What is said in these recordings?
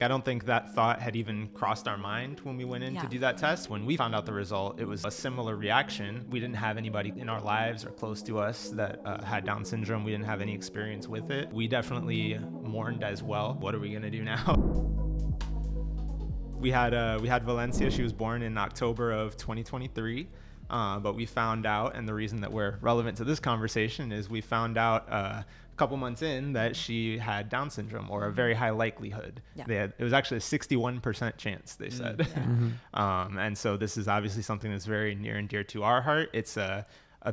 I don't think that thought had even crossed our mind when we went in to do that test. When we found out the result, it was a similar reaction. We didn't have anybody in our lives or close to us that had Down syndrome. We didn't have any experience with it. We definitely mourned as well. What are we gonna do now? We had Valencia. She was born in October of 2023. But we found out, and the reason that we're relevant to this conversation is we found out a couple months in that she had Down syndrome, or a very high likelihood. It was actually a 61% chance, they said. And so this is obviously something that's very near and dear to our heart. It's a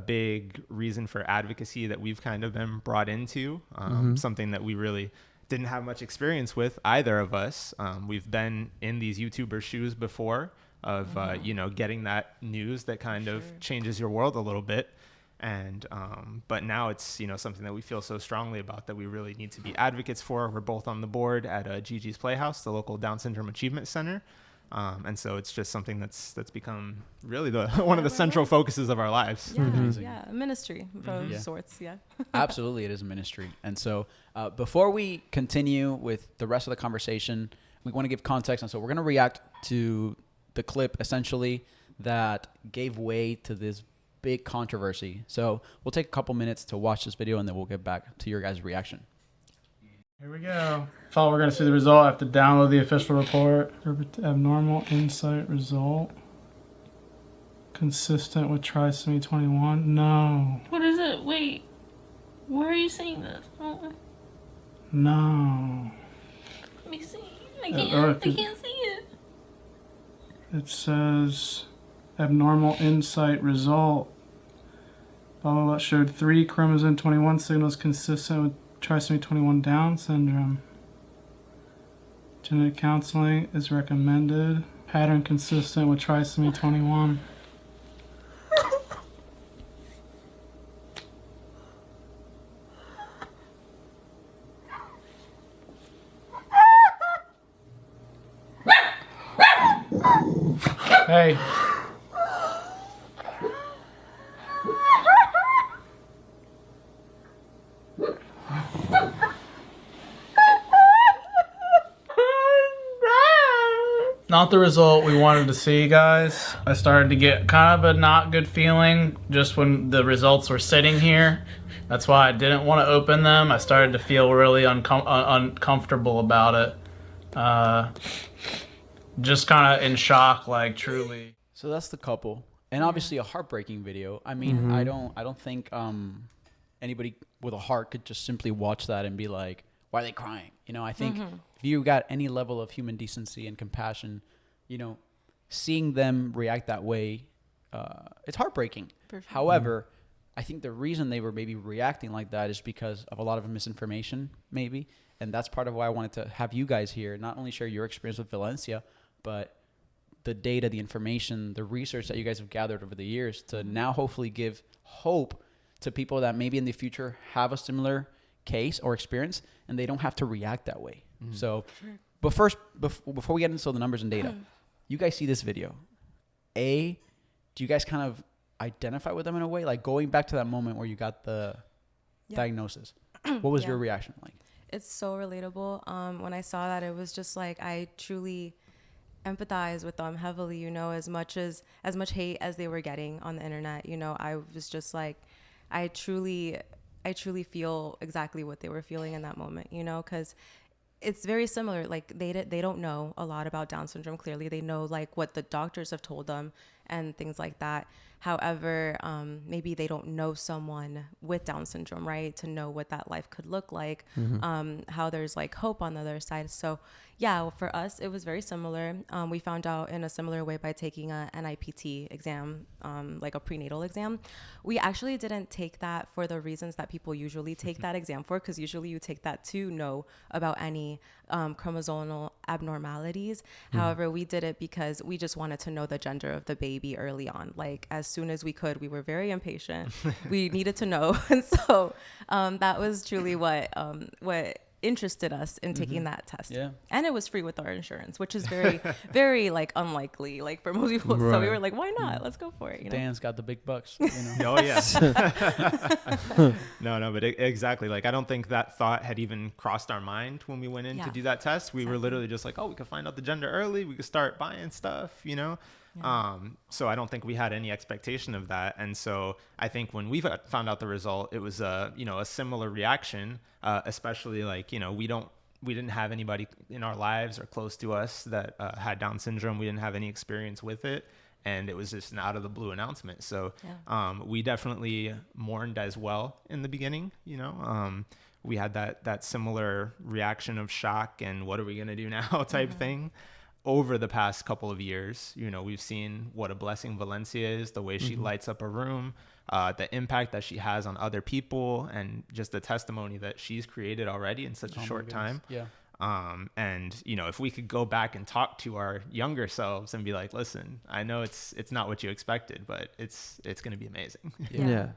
big reason for advocacy that we've kind of been brought into, something that we really didn't have much experience with, either of us. We've been in these YouTubers' shoes before, of getting that news that kind of changes your world a little bit. And but now it's something that we feel so strongly about that we really need to be advocates for. We're both on the board at Gigi's Playhouse, the local Down Syndrome Achievement Center. And so it's just something that's become really one of the central focuses of our lives. A ministry of sorts. Absolutely, it is a ministry. And so before we continue with the rest of the conversation, we want to give context. And so we're going to react to the clip essentially that gave way to this big controversy. So we'll take a couple minutes to watch this video, and then we'll get back to your guys' reaction. Here we go. Thought we're going to see the result. I have to download the official report. Abnormal insight result. Consistent with trisomy 21. No. What is it? Wait. Where are you seeing this? Oh. No. Let me see. I can't see it. It says abnormal insight result. Blah, blah, blah. Showed 3 chromosome 21 signals consistent with trisomy 21 Down syndrome. Genetic counseling is recommended. Pattern consistent with trisomy 21. Hey. Not the result we wanted to see, guys. I started to get kind of a not good feeling just when the results were sitting here. That's why I didn't want to open them. I started to feel really uncomfortable about it. Just kind of in shock, like, truly. So that's the couple, and obviously a heartbreaking video. I mean, I don't think anybody with a heart could just simply watch that and be like, why are they crying? I think if you got any level of human decency and compassion, seeing them react that way, it's heartbreaking. Sure. However, I think the reason they were maybe reacting like that is because of a lot of misinformation, maybe. And that's part of why I wanted to have you guys here, not only share your experience with Valencia, but the data, the information, the research that you guys have gathered over the years to now hopefully give hope to people that maybe in the future have a similar case or experience and they don't have to react that way. So, but first, before we get into the numbers and data, you guys see this video. Do you guys kind of identify with them in a way? Like going back to that moment where you got the diagnosis, what was your reaction like? It's so relatable. When I saw that, it was just like I truly empathize with them heavily, as much hate as they were getting on the internet. I was just like, I truly feel exactly what they were feeling in that moment, because it's very similar. Like they don't know a lot about Down syndrome. Clearly they know like what the doctors have told them and things like that. However, maybe they don't know someone with Down syndrome, right? To know what that life could look like, how there's like hope on the other side. So yeah, for us, it was very similar. We found out in a similar way by taking a NIPT exam, like a prenatal exam. We actually didn't take that for the reasons that people usually take that exam for, because usually you take that to know about any chromosomal abnormalities. However, we did it because we just wanted to know the gender of the baby early on. Like as soon as we could, we were very impatient. We needed to know. And so that was truly what interested us in taking that test. Yeah. And it was free with our insurance, which is very, very like unlikely, like for most people. So we were like, why not? Let's go for it. You know? Dan's got the big bucks. You know? Oh yes. No, but exactly. Like I don't think that thought had even crossed our mind when we went in to do that test. We were literally just like, oh, we could find out the gender early. We could start buying stuff, you know? So I don't think we had any expectation of that. And so I think when we found out the result, it was a similar reaction, especially like, you know, we didn't have anybody in our lives or close to us that had Down syndrome. We didn't have any experience with it. And it was just an out of the blue announcement. So we definitely mourned as well in the beginning, you know. We had that similar reaction of shock and what are we going to do now type thing. Over the past couple of years, you know, we've seen what a blessing Valencia is, the way she lights up a room, the impact that she has on other people, and just the testimony that she's created already in such a short time. Yeah. And you know, if we could go back and talk to our younger selves and be like, listen, I know it's not what you expected, but it's going to be amazing. Yeah.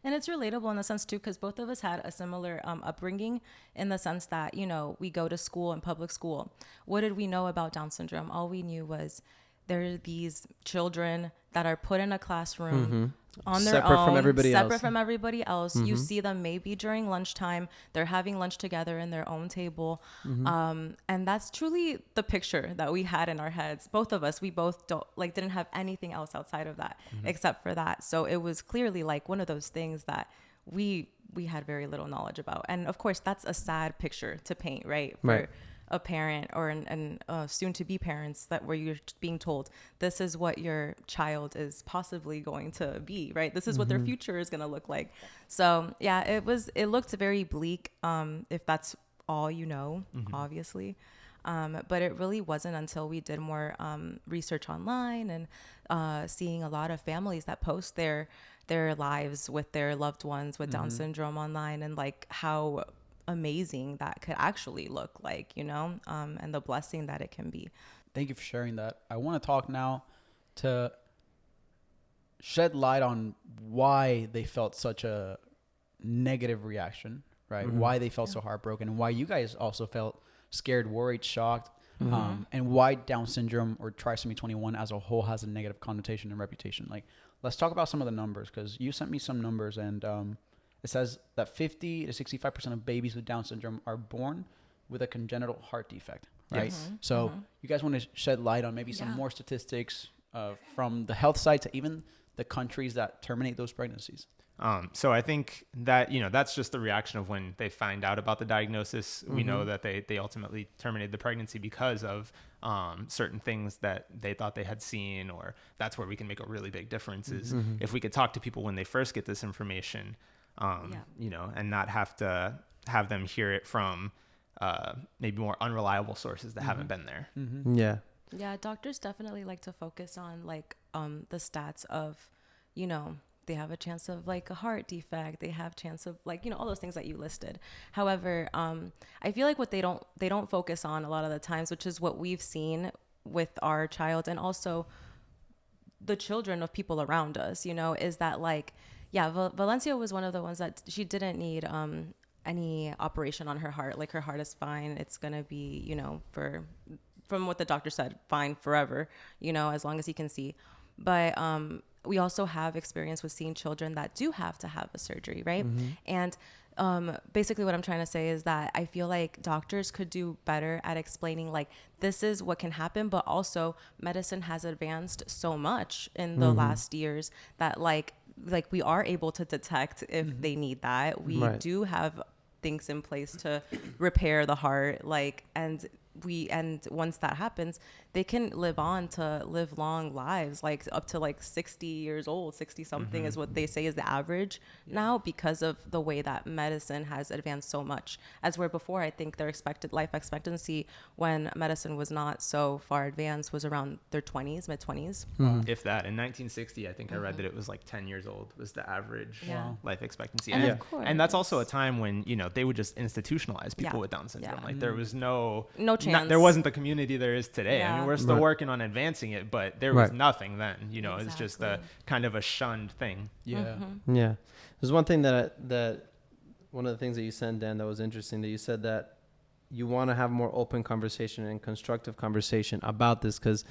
And it's relatable in the sense too, because both of us had a similar upbringing in the sense that, you know, we go to school in public school. What did we know about Down syndrome? All we knew was there are these children that are put in a classroom on their separate own, from everybody separate else. from everybody else. You see them maybe during lunchtime. They're having lunch together in their own table. And that's truly the picture that we had in our heads. Both of us, we both didn't have anything else outside of that except for that. So it was clearly like one of those things that we had very little knowledge about. And of course, that's a sad picture to paint, right? For a parent or an soon to be parents, that where you're being told this is what your child is possibly going to be, right? This is what their future is going to look like. So yeah, it looked very bleak, if that's all you know, obviously. But it really wasn't until we did more research online and seeing a lot of families that post their lives with their loved ones with Down syndrome online, and like how amazing that could actually look like, you know, and the blessing that it can be. Thank you for sharing that. I want to talk now to shed light on why they felt such a negative reaction, right? Why they felt so heartbroken, and why you guys also felt scared, worried, shocked, and why Down syndrome or trisomy 21 as a whole has a negative connotation and reputation. Like, let's talk about some of the numbers, because you sent me some numbers, and it says that 50 to 65% of babies with Down syndrome are born with a congenital heart defect, right? So you guys want to shed light on maybe some more statistics from the health side to even the countries that terminate those pregnancies? So I think that, you know, that's just the reaction of when they find out about the diagnosis. We know that they ultimately terminated the pregnancy because of certain things that they thought they had seen, or that's where we can make a really big difference is if we could talk to people when they first get this information, you know, and not have to have them hear it from maybe more unreliable sources that haven't been there. Yeah, doctors definitely like to focus on like the stats of, you know, they have a chance of like a heart defect, they have chance of like, you know, all those things that you listed. However, I feel like what they don't focus on a lot of the times, which is what we've seen with our child and also the children of people around us, you know, is that like, Valencia was one of the ones that she didn't need any operation on her heart. Like her heart is fine. It's going to be, you know, from what the doctor said, fine forever, you know, as long as he can see. But we also have experience with seeing children that do have to have a surgery, right? And basically what I'm trying to say is that I feel like doctors could do better at explaining like this is what can happen, but also medicine has advanced so much in the last years that like we are able to detect if they need that. We do have things in place to repair the heart, like, and once that happens, they can live long lives, like up to like 60 years old, 60 something is what they say is the average now, because of the way that medicine has advanced so much. As where before, I think their expected life expectancy when medicine was not so far advanced was around their 20s, mid 20s. If that. In 1960, I think I read that it was like 10 years old was the average life expectancy. And And, and that's also a time when, you know, they would just institutionalize people with Down syndrome. Like there was no chance. There wasn't the community there is today. I mean, we're still Right. working on advancing it, but there was Right. nothing then. You know, it's just a Exactly. kind of a shunned thing. Yeah. Yeah. There's one thing that one of the things that you said, Dan, that was interesting, that you said that you want to have more open conversation and constructive conversation about this, because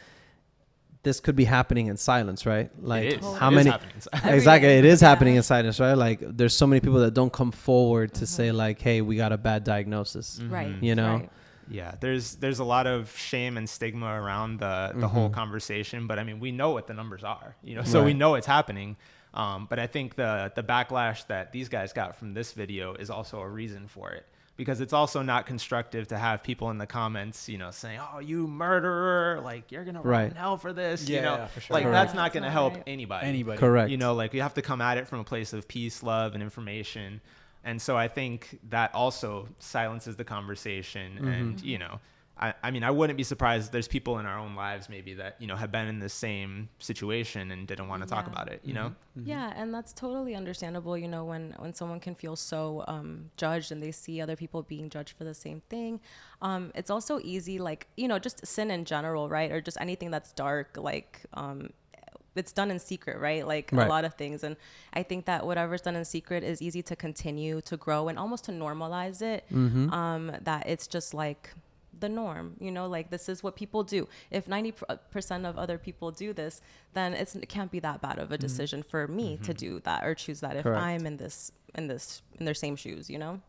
this could be happening in silence, right? Like It is. how It is many happening in silence. exactly, it is Yeah. happening in silence, right? Like there's so many people that don't come forward to say like, hey, we got a bad diagnosis. Right. You know? Right. Yeah, there's a lot of shame and stigma around the whole conversation, but I mean, we know what the numbers are, you know, so we know it's happening. But I think the backlash that these guys got from this video is also a reason for it, because it's also not constructive to have people in the comments, you know, saying, "Oh, you murderer! Like you're gonna rot in hell for this." You know, for sure. like Correct. that's not gonna That's help not right. anybody. Correct. You know, like you have to come at it from a place of peace, love, and information. And so I think that also silences the conversation. And, you know, I mean, I wouldn't be surprised if there's people in our own lives maybe that, you know, have been in the same situation and didn't want to talk Yeah. about it, you know? Yeah, and that's totally understandable, you know, when someone can feel so judged and they see other people being judged for the same thing. It's also easy, like, you know, just sin in general, right? Or just anything that's dark, like it's done in secret, right? Like Right. a lot of things. And I think that whatever's done in secret is easy to continue to grow and almost to normalize it. That it's just like the norm, you know, like this is what people do. If 90% of other people do this, then it can't be that bad of a decision for me to do that or choose that if Correct. I'm in their same shoes, you know?